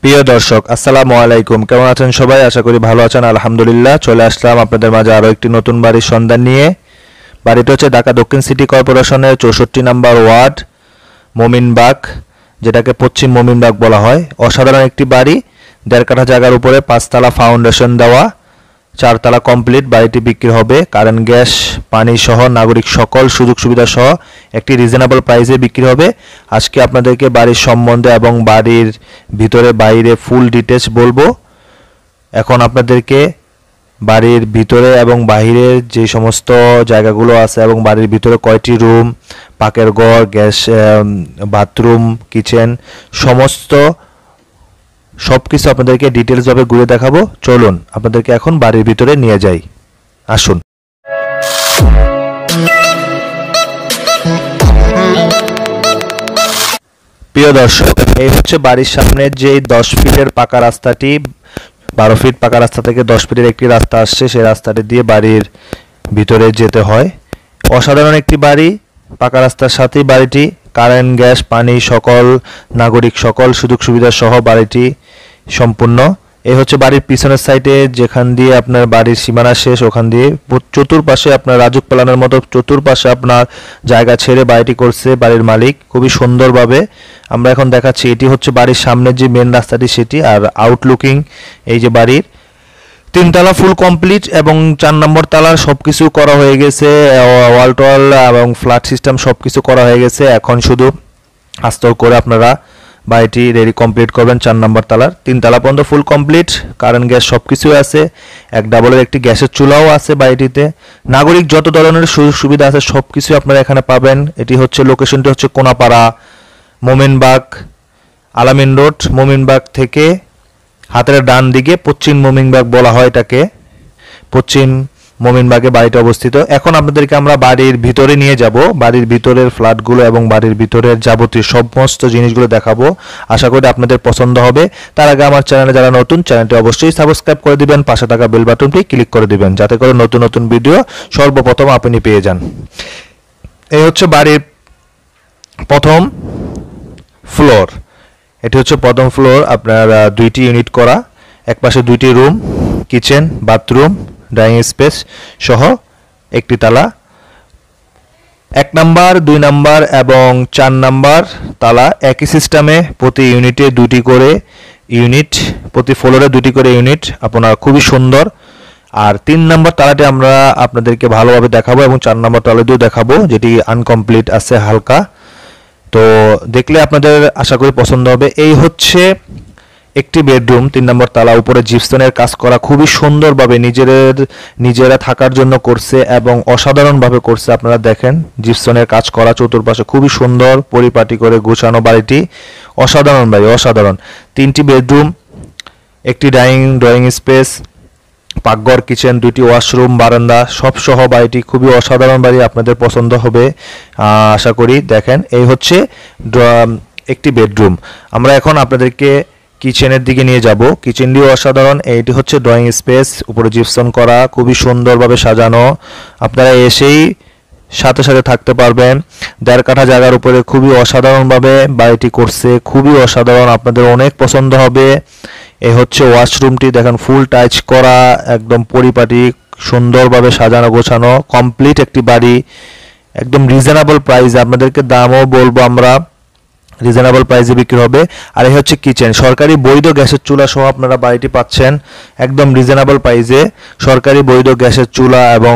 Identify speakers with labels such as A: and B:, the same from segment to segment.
A: প্রিয় দর্শক আসসালামু আলাইকুম, কেমন আছেন সবাই? আশা করি ভালো আছেন। আলহামদুলিল্লাহ, চলে আসলাম আপনাদের মাঝে আরও একটি নতুন বাড়ির সন্ধান নিয়ে। বাড়িটি হচ্ছে ঢাকা দক্ষিণ সিটি কর্পোরেশনের 64 নম্বর ওয়ার্ড মোমিনবাগ, যেটাকে পশ্চিম মোমিনবাগ বলা হয়। অসাধারণ একটি বাড়ি, 1.5 কাঠা জায়গার উপরে 5 তলা ফাউন্ডেশন দেওয়া, 4 তলা কমপ্লিট। বাড়িটি বিক্রি হবে কারেন্ট, গ্যাস, পানি সহ নাগরিক সকল সুযোগ সুবিধা সহ একটি রিজনেবল প্রাইসে বিক্রি হবে। আজকে আপনাদেরকে বাড়ির সম্বন্ধে এবং বাড়ির ভিতরে বাইরে ফুল ডিটেলস বলবো। এখন আপনাদেরকে বাড়ির ভিতরে এবং বাইরের যে সমস্ত জায়গাগুলো আছে এবং বাড়ির ভিতরে কয়টি রুম, পাকের ঘর, গ্যাস, বাথরুম, কিচেন, সমস্ত সব কিছু আপনাদেরকে ডিটেলসভাবে ঘুরে দেখাবো। চলুন আপনাদেরকে এখন বাড়ির ভিতরে নিয়ে যাই, আসুন। প্রিয় দর্শক, এই হচ্ছে বাড়ির সামনে যে 10 ফিটের পাকা রাস্তাটি, 12 ফিট পাকা রাস্তা থেকে 10 ফিটের একটি রাস্তা আসছে। সেই রাস্তাটি দিয়ে বাড়ির ভিতরে যেতে হয়। অসাধারণ একটি বাড়ি, পাকা রাস্তার সাথেই বাড়িটি, কারেন্ট, গ্যাস, পানি সকল নাগরিক সকল সুযোগ সুবিধা সহ বাড়িটি সম্পূর্ণ। এই হচ্ছে বাড়ির পিছনের সাইডে, যেখান দিয়ে আপনার বাড়ির সীমানা শেষ, ওখান দিয়ে চতুর্পাশে আপনার রাজুক প্ল্যানের মতো চতুর্পাশে আপনার জায়গা ছেড়ে বাড়িটি করছে বাড়ির মালিক খুবই সুন্দরভাবে। আমরা এখন দেখাচ্ছি, এটি হচ্ছে বাড়ির সামনের যে মেন রাস্তাটি সেটি, আর আউটলুকিং এই যে বাড়ির 3 তলা ফুল কমপ্লিট এবং 4 নম্বর তালার সব কিছু করা হয়ে গেছে। ওয়াল টোয়াল এবং ফ্ল্যাট সিস্টেম সব কিছু করা হয়ে গেছে। এখন শুধু আস্তর করে আপনারা বাড়িটি রেডি কমপ্লিট করবেন। 4 নম্বর তালার 3 তলা পর্যন্ত ফুল কমপ্লিট, কারেন্ট, গ্যাস সব কিছুই আছে। 1 ডাবলের একটি গ্যাসের চুলাও আছে বাড়িটিতে। নাগরিক যত ধরনের সুযোগ সুবিধা আছে সব কিছু আপনারা এখানে পাবেন। এটি হচ্ছে লোকেশনটি হচ্ছে কোনাপাড়া, মোমিনবাগ, আলামিন রোড। মোমিনবাগ থেকে হাতের ডান দিকে পশ্চিম মোমিনবাগ বলা হয় এটাকে। পশ্চিম মোমিনবাগে বাড়িটা অবস্থিত। এখন আপনাদেরকে আমরা বাড়ির ভিতরে নিয়ে যাব, বাড়ির ভিতরের ফ্ল্যাটগুলো এবং বাড়ির ভিতরের যাবতীয় সমস্ত জিনিসগুলো দেখাবো। আশা করি আপনাদের পছন্দ হবে। তার আগে আমার চ্যানেলে যারা নতুন, চ্যানেলটি অবশ্যই সাবস্ক্রাইব করে দিবেন, পাশে থাকা বেল বাটনটি ক্লিক করে দিবেন, যাতে করে নতুন নতুন ভিডিও সর্বপ্রথম আপনি পেয়ে যান। এই হচ্ছে বাড়ির প্রথম ফ্লোর। এটি হচ্ছে প্রথম ফ্লোর, আপনার 2টি ইউনিট করা, একপাশে 2টি room, kitchen, bathroom, dining space সহ একটি তালা। 1 নাম্বার, 2 নাম্বার এবং 4 নাম্বার তালা একই সিস্টেমে, প্রতি ইউনিটে 2টি করে ইউনিট, প্রতি ফ্লোরে 2টি করে ইউনিট, আপনার খুবই সুন্দর। আর 3 নাম্বার তালাটি আমরা আপনাদেরকে ভালোভাবে দেখাবো এবং 4 নাম্বার তালাটিও দেখাবো, যেটি আনকমপ্লিট আছে হালকা। তো দেখলে আপনাদের আশা করি পছন্দ হবে। এই হচ্ছে একটি বেডরুম, 3 নম্বর তালা, উপরে জিপসনের কাজ করা, খুবই সুন্দরভাবে নিজেরা থাকার জন্য করছে এবং অসাধারণভাবে করছে। আপনারা দেখেন জিপসনের কাজ করা চতুর্পাশে, খুবই সুন্দর পরিপাটি করে গোছানো বাড়িটি। অসাধারণ বাড়ি, অসাধারণ। 3টি বেডরুম, একটি ড্রয়িং স্পেস, পাকঘর, কিচেন, 2টি ওয়াশরুম, বারান্দা সব সহ বাড়িটি খুবই অসাধারণ বাড়ি, আপনাদের পছন্দ হবে আশা করি। দেখেন এই হচ্ছে একটি বেডরুম। আমরা এখন আপনাদেরকে কিচেনের দিকে নিয়ে যাব। কিচেনটিও অসাধারণ। এইটি হচ্ছে ড্রয়িং স্পেস, উপরে জিপসন করা, খুবই সুন্দরভাবে সাজানো। আপনারা এসেই সাথে সাথে থাকতে পারবেন। 1.5 কাঠা জায়গার উপরে খুবই অসাধারণভাবে বাড়িটি করছে, খুবই অসাধারণ, আপনাদের অনেক পছন্দ হবে। এই হচ্ছে ওয়াশরুমটি, দেখেন ফুল টাচ করা, একদম পরিপাটি সুন্দরভাবে সাজানো গোছানো কমপ্লিট একটি বাড়ি, একদম রিজনেবল প্রাইসে। আপনাদেরকে দামও বলবো আমরা, রিজনেবল প্রাইসে বিক্রি হবে। আর এই হচ্ছে কিচেন, সরকারি বৈধ গ্যাসের চুলা সহ আপনারা বাড়িটি পাচ্ছেন একদম রিজনেবল প্রাইসে। সরকারি বৈধ গ্যাসের চুলা এবং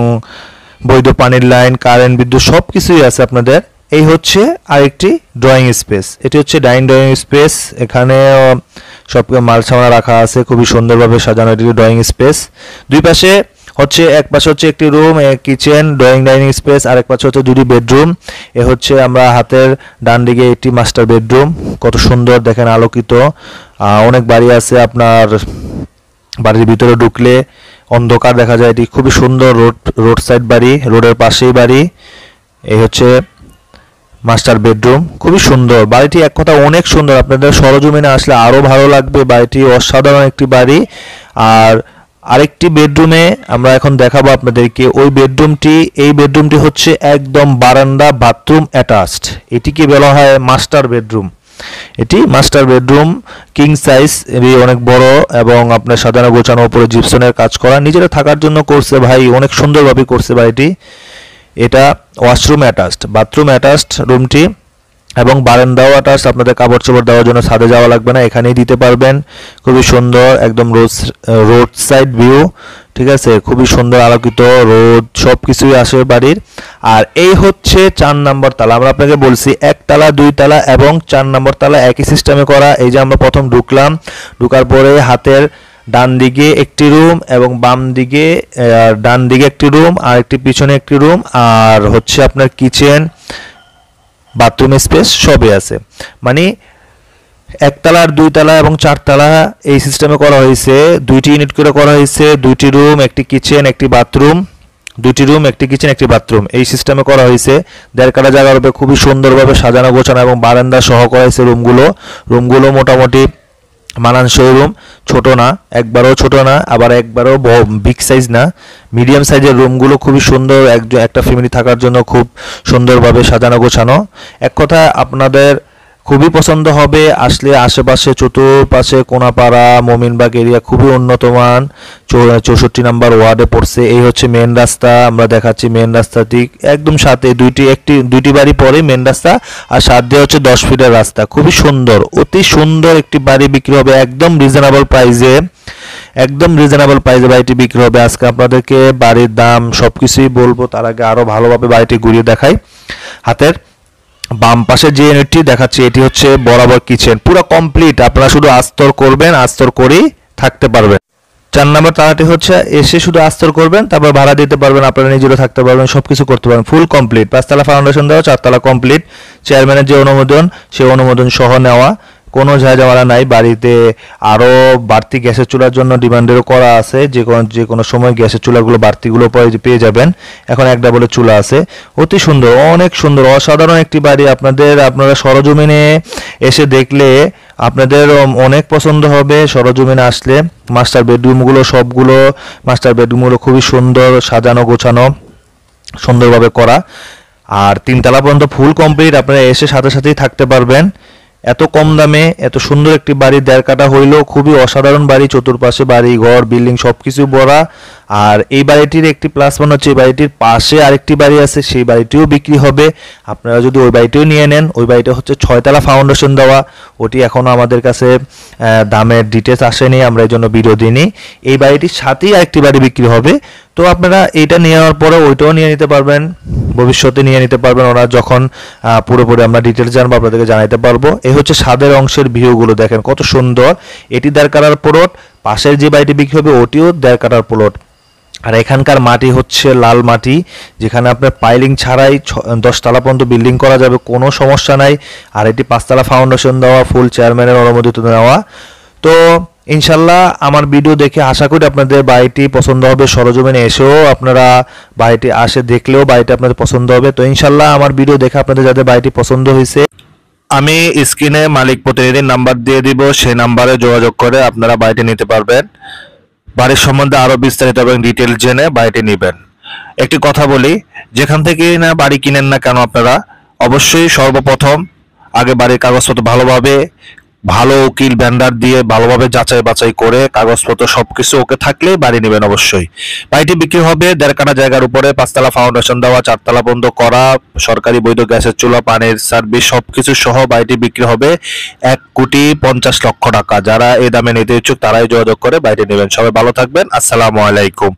A: বৈধ পানির লাইন, কারেন্ট, বিদ্যুৎ সব কিছুই আছে আপনাদের। এই হচ্ছে আরেকটি ড্রয়িং স্পেস, এটি হচ্ছে ড্রয়িং স্পেস। এখানে সব মাল সামানা রাখা আছে, খুবই সুন্দরভাবে সাজানো এটি ড্রয়িং স্পেস। দুই পাশে হচ্ছে, এক পাশে হচ্ছে একটি রুম, কিচেন, ডাইনিং স্পেস, আর এক পাশে হচ্ছে 2টি বেডরুম। এ হচ্ছে আমরা হাতের ডান দিকে একটি মাস্টার বেডরুম, কত সুন্দর দেখেন আলোকিত। অনেক বাড়ি আছে আপনার, বাড়ির ভিতরে ঢুকলে অন্ধকার দেখা যায়। এটি খুবই সুন্দর রোড সাইড বাড়ি, রোডের পাশেই বাড়ি। এই হচ্ছে মাস্টার বেডরুম, খুবই সুন্দর বাড়িটি, এক কথা অনেক সুন্দর। আপনাদের সরজমিনে আসলে আরও ভালো লাগবে, বাড়িটি অসাধারণ একটি বাড়ি। আর আরেকটি বেডরুমে আমরা এখন দেখাবো আপনাদেরকে ওই বেডরুমটি। এই বেডরুমটি হচ্ছে একদম বারান্দা, বাথরুম অ্যাটাচড, এটিকে বলা হয় মাস্টার বেডরুম। এটি মাস্টার বেডরুম, কিং সাইজ, অনেক বড় এবং আপনার সাজানো গোছানো, উপরে জিপসনের কাজ করা, নিজেরা থাকার জন্য করছে ভাই, অনেক সুন্দরভাবে করছে বাড়িটি। এটা ওয়াশরুম অ্যাটাচড, বাথরুম অ্যাটাচড রুমটি এবং বারান্দাও অ্যাটাচড। আপনাদের কাপড় চোপড় দেওয়ার জন্য ছাদে যাওয়া লাগবে না, এখানেই দিতে পারবেন। খুবই সুন্দর, একদম রোড সাইড ভিউ, ঠিক আছে, খুবই সুন্দর আলোকিত, রোদ সব কিছুই আসে বাড়ির। আর এই হচ্ছে 4 নম্বর তালা। আমরা আপনাকে বলছি 1 তালা, 2 তালা এবং 4 নম্বর তালা একই সিস্টেমে করা। এই যে আমরা প্রথম ঢুকলাম, ঢুকার পরে হাতের ডান দিকে একটি রুম এবং বাম দিকে ডান দিকে একটি রুম আর একটি পিছনে একটি রুম, আর হচ্ছে আপনার কিচেন, বাথরুম স্পেস সবই আছে। মানে 1 তালা, 2 তালা এবং 4 তালা এই সিস্টেমে করা হয়েছে। 2টি ইউনিট করে করা হয়েছে, 2টি রুম, একটি কিচেন, একটি বাথরুম, 2টি রুম, একটি কিচেন, একটি বাথরুম, এই সিস্টেমে করা হয়েছে। 1.5 কাঠা জায়গার উপরে খুবই সুন্দরভাবে সাজানো গোছানো এবং বারান্দা সহ করা হয়েছে রুমগুলো মোটামুটি মানানসই রুম, ছোট না, একবারও ছোট না, আবার একবারও বিগ সাইজ না, মিডিয়াম সাইজের রুমগুলো খুবই সুন্দর, একটা ফ্যামিলি থাকার জন্য খুব সুন্দরভাবে সাজানো গোছানো। এক কথা আপনাদের খুবই পছন্দ হবে। আসলে আশেপাশে চতুর্পাশে কোনাপাড়া, মোমিনবাগ এরিয়া খুবই উন্নতমান, 64 নম্বর ওয়ার্ডে পড়ছে। এই হচ্ছে মেন রাস্তা, আমরা দেখাচ্ছি মেন রাস্তাটি একদম সাথে, দুইটি বাড়ি পরে মেন রাস্তা, আর সাথ দিয়ে হচ্ছে 10 ফিটের রাস্তা। খুবই সুন্দর, অতি সুন্দর একটি বাড়ি বিক্রি হবে একদম রিজনেবল প্রাইসে, একদম রিজনেবল প্রাইসে বাড়িটি বিক্রি হবে। আজকে আপনাদেরকে বাড়ির দাম সবকিছুই বলবো, তার আগে আরো ভালোভাবে বাড়িটি ঘুরিয়ে দেখাই। হাতের বাম পাশে যে ইউনিটটি দেখাচ্ছি এটি হচ্ছে বরাবর কিচেন, পুরো কমপ্লিট। আপনারা শুধু আস্তর করবেন, আস্তর করেই থাকতে পারবেন। 4 নম্বর তালাটি হচ্ছে এসে শুধু আস্তর করবেন, তারপর ভাড়া দিতে পারবেন, আপনারা নিজেরও থাকতে পারবেন, সবকিছু করতে পারবেন, ফুল কমপ্লিট। 5 তালা ফাউন্ডেশন দেওয়া, 4 তালা কমপ্লিট। চেয়ারম্যানের যে অনুমোদন, সেই অনুমোদন সহ নেওয়া, কোনো ঝামেলা নাই। বাড়িতে আরও বাড়তি গ্যাসের চুলার জন্য ডিমান্ডেরও করা আছে, যে কোনো সময় গ্যাসের চুলাগুলো বাড়তিগুলো পেয়ে যাবেন। এখন 1 ডাবলের চুলা আছে, অতি সুন্দর, অনেক সুন্দর, অসাধারণ একটি বাড়ি। আপনারা সরজমিনে এসে দেখলে আপনাদের অনেক পছন্দ হবে। সরজমিনে আসলে মাস্টার বেডরুমগুলো খুবই সুন্দর, সাজানো গোছানো, সুন্দরভাবে করা। আর 3 তালা পর্যন্ত ফুল কমপ্লিট, আপনারা এসে সাথে সাথেই থাকতে পারবেন। এত কম দামে এত সুন্দর একটি বাড়ি, 1.5 কাঠা হইলেও খুবই অসাধারণ বাড়ি, চতুর্পাশে বাড়ি ঘর বিল্ডিং সবকিছু ভরা। আর এই বাড়িটির একটি প্লাস পয়েন্ট হচ্ছে এই বাড়িটির পাশে আরেকটি বাড়ি আছে, সেই বাড়িটিও বিক্রি হবে। আপনারা যদি ওই বাড়িটিও নিয়ে নেন, ওই বাড়িটা হচ্ছে 6 তালা ফাউন্ডেশন দেওয়া, ওটি এখনো আমাদের কাছে দামের ডিটেলস আসেনি, আমরা এই জন্য ভিডিও দিইনি। এই বাড়িটির সাথেই আরেকটি বাড়ি বিক্রি হবে, তো আপনারা এইটা নেওয়ার পরে ওইটাও নিয়ে নিতে পারবেন, ভবিষ্যতে নিয়ে নিতে পারবেন। ওরা যখন পুরোপুরি আমরা ডিটেলস জানবো আপনাদেরকে জানাইতে পারবো। এই হচ্ছে ছাদের অংশের ভিউগুলো দেখেন কত সুন্দর। এটি 1.5 কাঠার প্লট, পাশের যে বাড়িটি বিক্রি হবে ওটিও 1.5 কাঠার প্লট। আর এখানকার মাটি হচ্ছে লাল মাটি, যেখানে আপনার পাইলিং ছাড়াই 10 তালা পর্যন্ত বিল্ডিং করা যাবে, কোনো সমস্যা নাই। আর এটি 5 তালা ফাউন্ডেশন দেওয়া, ফুল চেয়ারম্যানের অনুমোদিত নেওয়া। তো ইনশাল্লাহ আমার ভিডিও দেখে আশা করি আপনাদের বাড়িটি পছন্দ হবে। সরজমিনে এসেও আপনারা বাড়িটি দেখলেও বাড়িটি আপনাদের পছন্দ হবে। তো ইনশাল্লাহ আমার ভিডিও দেখে আপনাদের যাদের বাড়িটি পছন্দ হয়েছে, আমি স্ক্রিনে মালিক প্রতিনিধির নাম্বার দিয়ে দিব, সেই নাম্বারে যোগাযোগ করে আপনারা বাড়িটি নিতে পারবেন। বাড়ির সম্বন্ধে আরো বিস্তারিত এবং ডিটেল জেনে বাড়িটি নেবেন। একটি কথা বলি, যেখান থেকে না বাড়ি কিনেন না কেন, আপনারা অবশ্যই সর্বপ্রথম আগে বাড়ির কাগজপত্র ভালো উকিল ভেন্ডার দিয়ে ভালোভাবে যাচাই বাছাই করে কাগজপত্র সবকিছু ওকে থাকলে বাড়ি নেবেন অবশ্যই। বাড়িটি বিক্রি হবে 1.5 কাঠা জায়গার উপরে, 5 তালা ফাউন্ডেশন দেওয়া, 4 তালা পর্যন্ত করা, সরকারি বৈধ গ্যাসের চুলা, পানির সার্ভিস সবকিছু সহ বাড়িটি বিক্রি হবে 1,50,00,000 টাকা। যারা এই দামে নিতে ইচ্ছুক তারাই যোগাযোগ করে বাড়িটি নেবেন। সবাই ভালো থাকবেন, আসসালামু আলাইকুম।